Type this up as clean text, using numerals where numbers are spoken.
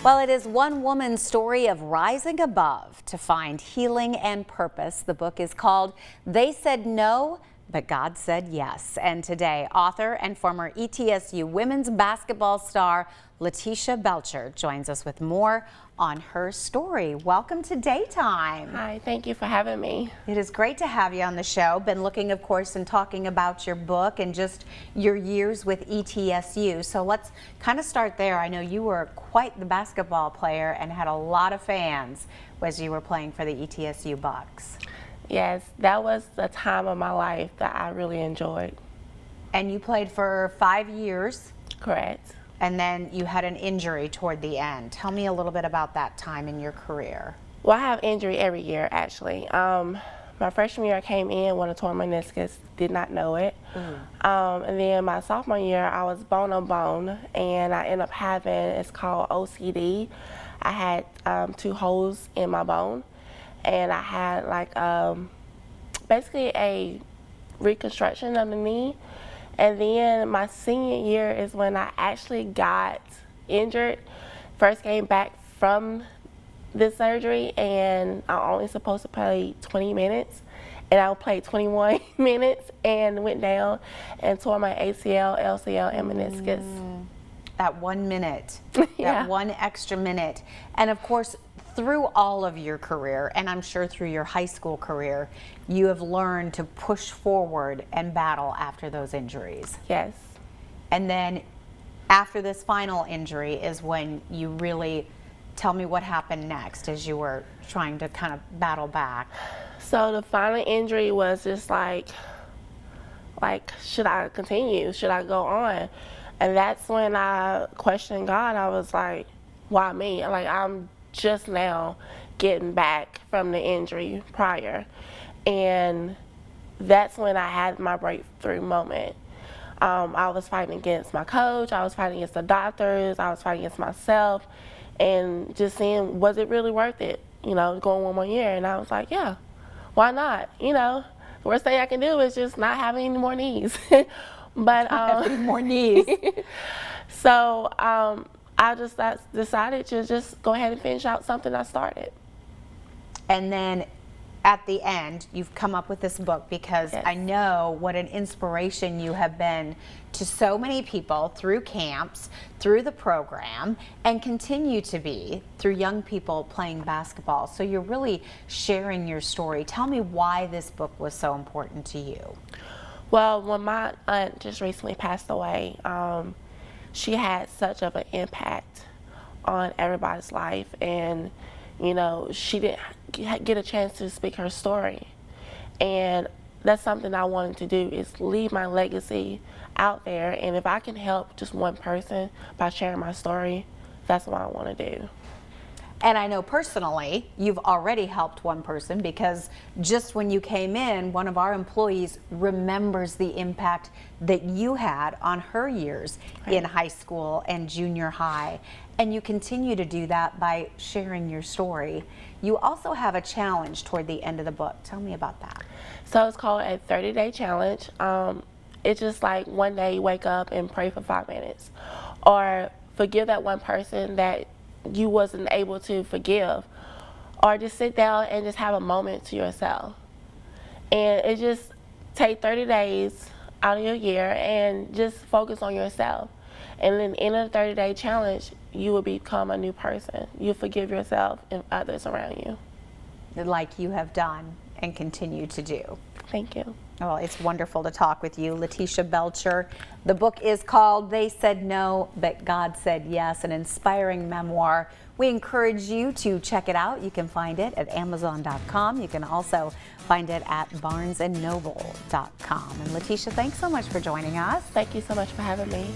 Well, it is one woman's story of rising above to find healing and purpose. The book is called They Said No, but God Said Yes. And today, author and former ETSU women's basketball star Latisha Belcher joins us with more on her story. Welcome to Daytime. Hi, thank you for having me. It is great to have you on the show. Been looking, of course, and talking about your book and just your years with ETSU. So let's kind of start there. I know you were quite the basketball player and had a lot of fans as you were playing for the ETSU Bucks. Yes, that was the time of my life that I really enjoyed. And you played for 5 years. Correct. And then you had an injury toward the end. Tell me a little bit about that time in your career. Well, I have injury every year, actually. My freshman year I came in when I tore my meniscus, did not know it. And then my sophomore year I was bone on bone, and I ended up having, it's called OCD. I had 2 holes in my bone, and I had like basically a reconstruction of the knee. And then my senior year is when I actually got injured. First came back from this surgery, and I'm only supposed to play 20 minutes. And I played 21 minutes and went down and tore my ACL, LCL, and meniscus. That 1 minute, Yeah. that one extra minute. And of course, through all of your career, and I'm sure through your high school career, you have learned to push forward and battle after those injuries. Yes. And then after this final injury is when you really tell me what happened next as you were trying to kind of battle back. So the final injury was just like, should I continue? Should I go on? And that's when I questioned God. I was like, why me? Like, I'm just now getting back from the injury prior. And that's when I had my breakthrough moment. I was fighting against my coach, I was fighting against the doctors, I was fighting against myself, and just seeing, was it really worth it? You know, going 1 more year. And I was like, yeah, why not? You know, the worst thing I can do is just not have any more knees. But Any more knees. So I just decided to just go ahead and finish out something I started. And then at the end, you've come up with this book because Yes. I know what an inspiration you have been to so many people through camps, through the program, and continue to be through young people playing basketball. So you're really sharing your story. Tell me why this book was so important to you. Well, when my aunt just recently passed away, she had such of an impact on everybody's life, and you know, she didn't get a chance to speak her story. And that's something I wanted to do, is leave my legacy out there. And if I can help just one person by sharing my story, that's what I want to do. And I know personally, you've already helped one person, because just when you came in, one of our employees remembers the impact that you had on her years in high school and junior high. And you continue to do that by sharing your story. You also have a challenge toward the end of the book. Tell me about that. So it's called a 30-day challenge. It's just like one day you wake up and pray for 5 minutes, or forgive that one person that you wasn't able to forgive, or just sit down and just have a moment to yourself. And it just take 30 days out of your year and just focus on yourself. And then in the 30-day challenge, you will become a new person. You forgive yourself and others around you. Like you have done and continue to do. Thank you. Well, it's wonderful to talk with you, Latisha Belcher. The book is called They Said No, but God Said Yes, an inspiring memoir. We encourage you to check it out. You can find it at Amazon.com. You can also find it at BarnesandNoble.com. And Latisha, thanks so much for joining us. Thank you so much for having me.